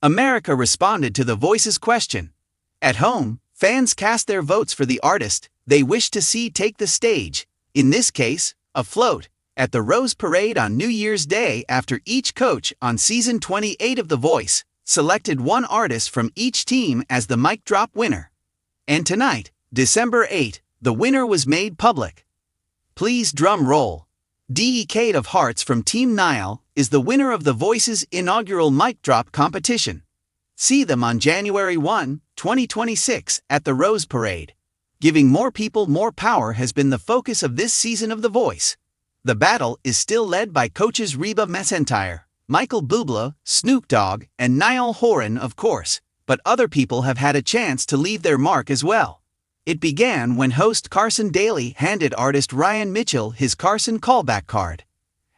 America responded to The Voice's question. At home, fans cast their votes for the artist they wish to see take the stage, in this case, a float, at the Rose Parade on New Year's Day after each coach on Season 28 of The Voice selected one artist from each team as the mic drop winner. And tonight, December 8, the winner was made public. Please drum roll. Decade of Hearts from Team Niall is the winner of The Voice's inaugural mic drop competition. See them on January 1, 2026 at the Rose Parade. Giving more people more power has been the focus of this season of The Voice. The battle is still led by coaches Reba McEntire, Michael Bublé, Snoop Dogg, and Niall Horan, of course, but other people have had a chance to leave their mark as well. It began when host Carson Daly handed artist Ryan Mitchell his Carson callback card.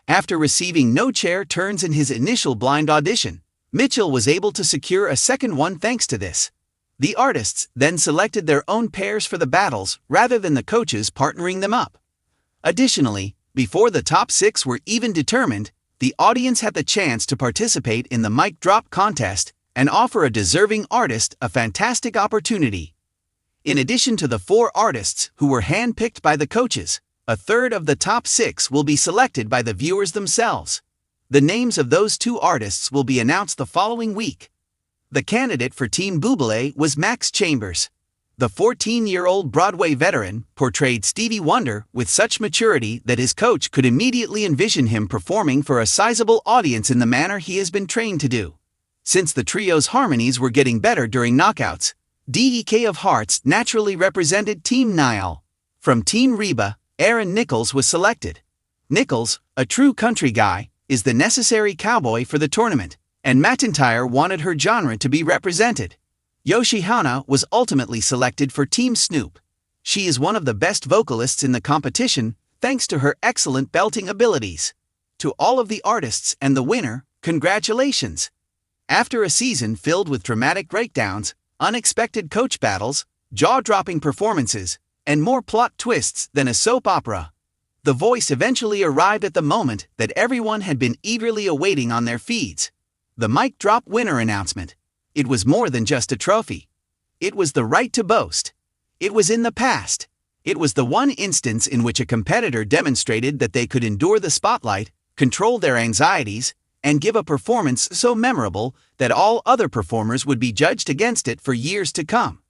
After receiving no chair turns in his initial blind audition, Mitchell was able to secure a second one thanks to this. The artists then selected their own pairs for the battles rather than the coaches partnering them up. Additionally, before the top 6 were even determined, the audience had the chance to participate in the mic drop contest and offer a deserving artist a fantastic opportunity. In addition to the 4 artists who were handpicked by the coaches, a third of the top 6 will be selected by the viewers themselves. The names of those 2 artists will be announced the following week. The candidate for Team Bublé was Max Chambers. The 14-year-old Broadway veteran portrayed Stevie Wonder with such maturity that his coach could immediately envision him performing for a sizable audience in the manner he has been trained to do. Since the trio's harmonies were getting better during knockouts, Decade of Hearts naturally represented Team Niall. From Team Reba, Aaron Nichols was selected. Nichols, a true country guy, is the necessary cowboy for the tournament, and McEntire wanted her genre to be represented. Yoshihana was ultimately selected for Team Snoop. She is one of the best vocalists in the competition, thanks to her excellent belting abilities. To all of the artists and the winner, congratulations! After a season filled with dramatic breakdowns, unexpected coach battles, jaw-dropping performances, and more plot twists than a soap opera, The Voice eventually arrived at the moment that everyone had been eagerly awaiting on their feeds. The mic drop winner announcement. It was more than just a trophy. It was the right to boast. It was in the past. It was the one instance in which a competitor demonstrated that they could endure the spotlight, control their anxieties, and give a performance so memorable that all other performers would be judged against it for years to come.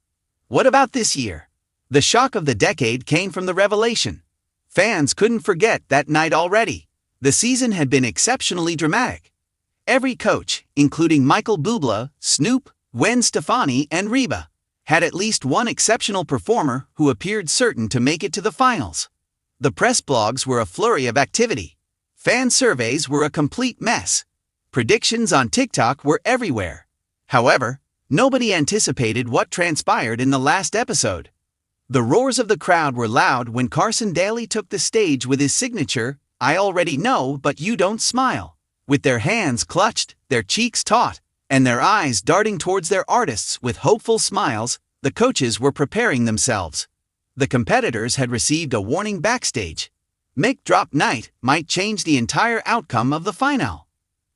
What about this year? The shock of the decade came from the revelation. Fans couldn't forget that night already. The season had been exceptionally dramatic. Every coach, including Michael Bublé, Snoop, Gwen Stefani, and Reba, had at least one exceptional performer who appeared certain to make it to the finals. The press blogs were a flurry of activity. Fan surveys were a complete mess. Predictions on TikTok were everywhere. However, nobody anticipated what transpired in the last episode. The roars of the crowd were loud when Carson Daly took the stage with his signature, "I already know but you don't smile." With their hands clutched, their cheeks taut, and their eyes darting towards their artists with hopeful smiles, the coaches were preparing themselves. The competitors had received a warning backstage. Mic drop night might change the entire outcome of the final.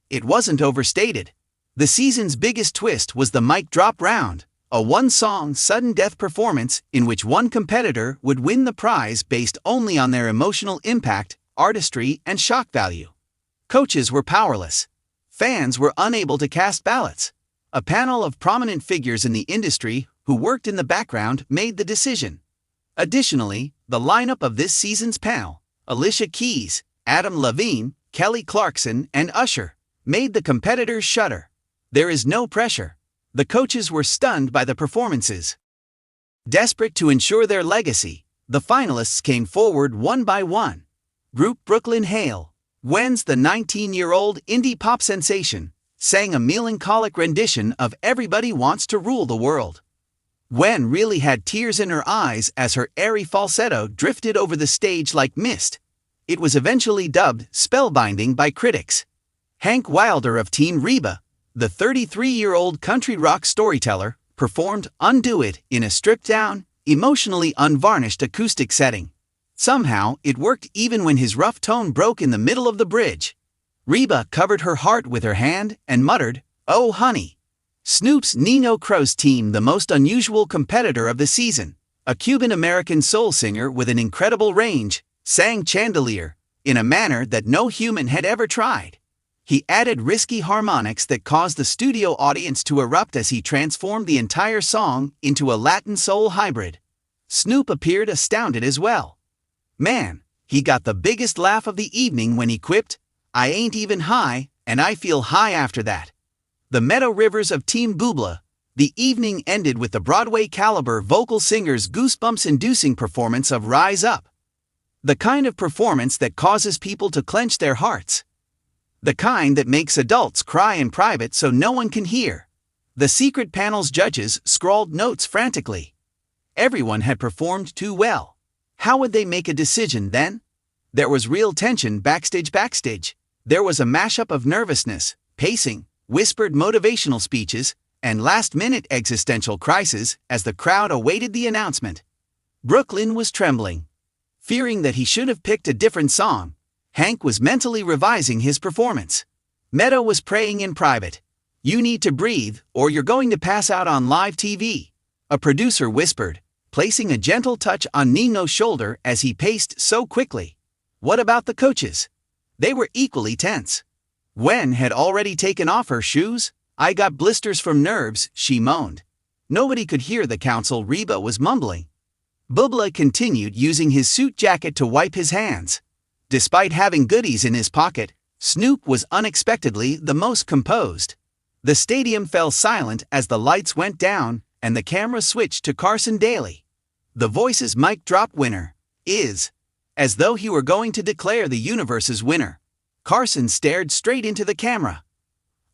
It wasn't overstated. The season's biggest twist was the mic drop round, a one-song sudden death performance in which one competitor would win the prize based only on their emotional impact, artistry, and shock value. Coaches were powerless. Fans were unable to cast ballots. A panel of prominent figures in the industry who worked in the background made the decision. Additionally, the lineup of this season's panel, Alicia Keys, Adam Levine, Kelly Clarkson, and Usher, made the competitors shudder. There is no pressure. The coaches were stunned by the performances. Desperate to ensure their legacy, the finalists came forward one by one. Group Brooklyn Hale, Gwen's the 19-year-old indie pop sensation, sang a melancholic rendition of Everybody Wants to Rule the World. Gwen really had tears in her eyes as her airy falsetto drifted over the stage like mist. It was eventually dubbed spellbinding by critics. Hank Wilder of Team Reba, the 33-year-old country rock storyteller, performed Undo It in a stripped-down, emotionally unvarnished acoustic setting. Somehow, it worked even when his rough tone broke in the middle of the bridge. Reba covered her heart with her hand and muttered, "Oh honey." Snoop's Nino Cruz team, the most unusual competitor of the season, a Cuban-American soul singer with an incredible range, sang Chandelier in a manner that no human had ever tried. He added risky harmonics that caused the studio audience to erupt as he transformed the entire song into a Latin soul hybrid. Snoop appeared astounded as well. Man, he got the biggest laugh of the evening when he quipped, "I ain't even high, and I feel high after that." The Meadow Rivers of Team Bubla. The evening ended with the Broadway-caliber vocal singer's goosebumps-inducing performance of Rise Up. The kind of performance that causes people to clench their hearts. The kind that makes adults cry in private so no one can hear. The secret panel's judges scrawled notes frantically. Everyone had performed too well. How would they make a decision then? There was real tension backstage. There was a mashup of nervousness, pacing, whispered motivational speeches, and last-minute existential crises as the crowd awaited the announcement. Brooklyn was trembling. Fearing that he should have picked a different song, Hank was mentally revising his performance. Meadow was praying in private. "You need to breathe, or you're going to pass out on live TV," a producer whispered, placing a gentle touch on Nino's shoulder as he paced so quickly. What about the coaches? They were equally tense. Gwen had already taken off her shoes. "I got blisters from nerves," she moaned. Nobody could hear the counsel Reba was mumbling. Bubla continued using his suit jacket to wipe his hands. Despite having goodies in his pocket, Snoop was unexpectedly the most composed. The stadium fell silent as the lights went down and the camera switched to Carson Daly. The Voice's mic drop winner is, as though he were going to declare the universe's winner. Carson stared straight into the camera.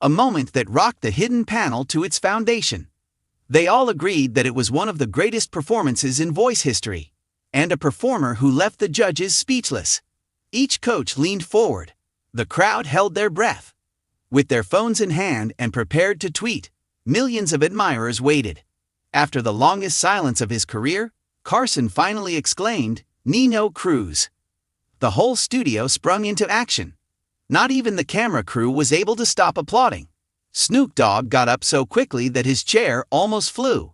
A moment that rocked the hidden panel to its foundation. They all agreed that it was one of the greatest performances in voice history, and a performer who left the judges speechless. Each coach leaned forward. The crowd held their breath. With their phones in hand and prepared to tweet, millions of admirers waited. After the longest silence of his career, Carson finally exclaimed, "Nino Cruz." The whole studio sprung into action. Not even the camera crew was able to stop applauding. Snoop Dogg got up so quickly that his chair almost flew.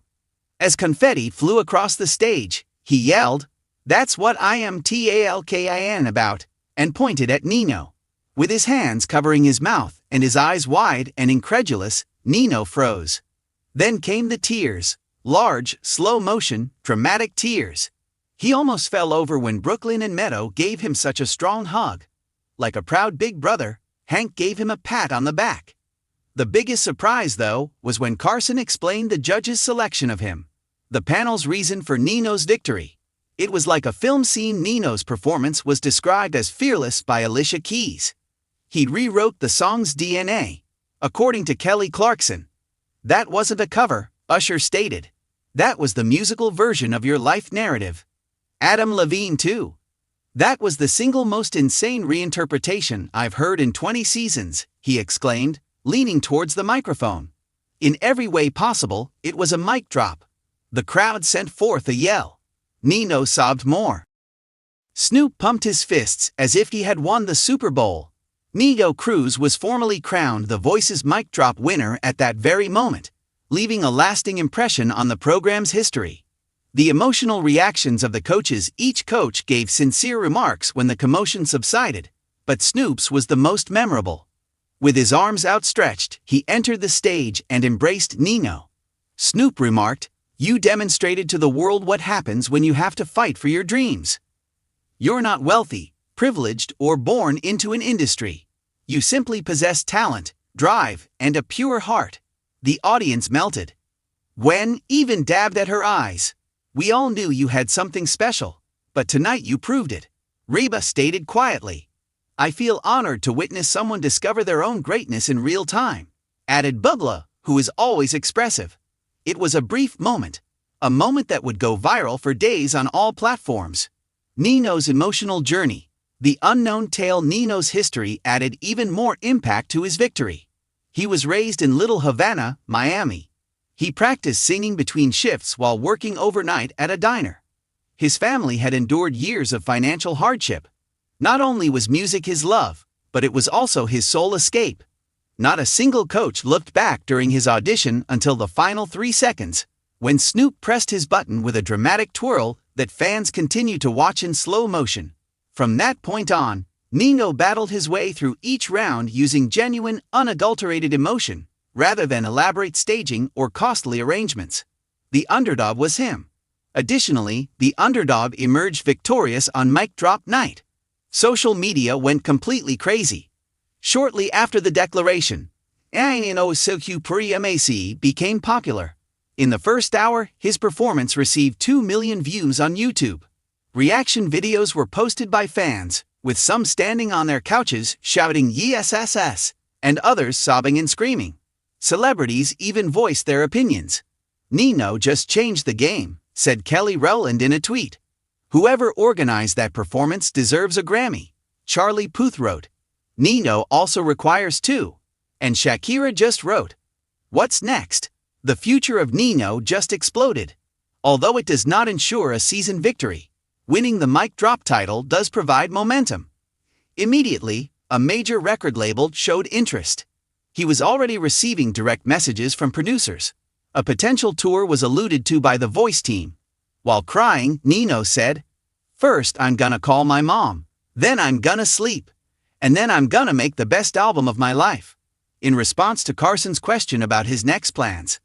As confetti flew across the stage, he yelled, "That's what I am talking about," and pointed at Nino. With his hands covering his mouth and his eyes wide and incredulous, Nino froze. Then came the tears, large, slow-motion, dramatic tears. He almost fell over when Brooklyn and Meadow gave him such a strong hug. Like a proud big brother, Hank gave him a pat on the back. The biggest surprise, though, was when Carson explained the judges' selection of him. The panel's reason for Nino's victory. It was like a film scene. Nino's performance was described as fearless by Alicia Keys. He rewrote the song's DNA. According to Kelly Clarkson, "That wasn't a cover," Usher stated. "That was the musical version of your life narrative." Adam Levine, too. "That was the single most insane reinterpretation I've heard in 20 seasons, he exclaimed, leaning towards the microphone. In every way possible, it was a mic drop. The crowd sent forth a yell. Nino sobbed more. Snoop pumped his fists as if he had won the Super Bowl. Nino Cruz was formally crowned the Voice's mic drop winner at that very moment, leaving a lasting impression on the program's history. The emotional reactions of the coaches. Each coach gave sincere remarks when the commotion subsided, but Snoop's was the most memorable. With his arms outstretched, he entered the stage and embraced Nino. Snoop remarked, "You demonstrated to the world what happens when you have to fight for your dreams. You're not wealthy, privileged, or born into an industry. You simply possess talent, drive, and a pure heart." The audience melted. Gwen even dabbed at her eyes. "We all knew you had something special, but tonight you proved it," Reba stated quietly. "I feel honored to witness someone discover their own greatness in real time," added Bubla, who is always expressive. It was a brief moment, a moment that would go viral for days on all platforms. Nino's emotional journey, the unknown tale. Nino's history added even more impact to his victory. He was raised in Little Havana, Miami. He practiced singing between shifts while working overnight at a diner. His family had endured years of financial hardship. Not only was music his love, but it was also his sole escape. Not a single coach looked back during his audition until the final 3 seconds, when Snoop pressed his button with a dramatic twirl that fans continued to watch in slow motion. From that point on, Nino battled his way through each round using genuine, unadulterated emotion, rather than elaborate staging or costly arrangements. The underdog was him. Additionally, the underdog emerged victorious on mic drop night. Social media went completely crazy. Shortly after the declaration, Nino Cruz became popular. In the first hour, his performance received 2 million views on YouTube. Reaction videos were posted by fans, with some standing on their couches shouting "YesSS" and others sobbing and screaming. Celebrities even voiced their opinions. "Nino just changed the game," said Kelly Rowland in a tweet. "Whoever organized that performance deserves a Grammy." Charlie Puth wrote, "Nino also requires 2. And Shakira just wrote, "What's next?" The future of Nino just exploded. Although it does not ensure a season victory, winning the mic drop title does provide momentum. Immediately, a major record label showed interest. He was already receiving direct messages from producers. A potential tour was alluded to by the Voice team. While crying, Nino said, "First I'm gonna call my mom, then I'm gonna sleep, and then I'm gonna make the best album of my life," in response to Carson's question about his next plans.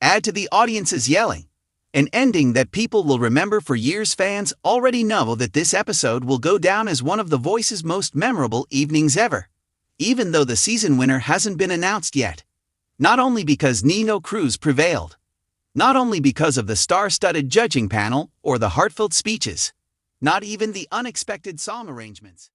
Add to the audience's yelling, an ending that people will remember for years. Fans already know that this episode will go down as one of The Voice's most memorable evenings ever, even though the season winner hasn't been announced yet. Not only because Nino Cruz prevailed, not only because of the star-studded judging panel or the heartfelt speeches, not even the unexpected song arrangements.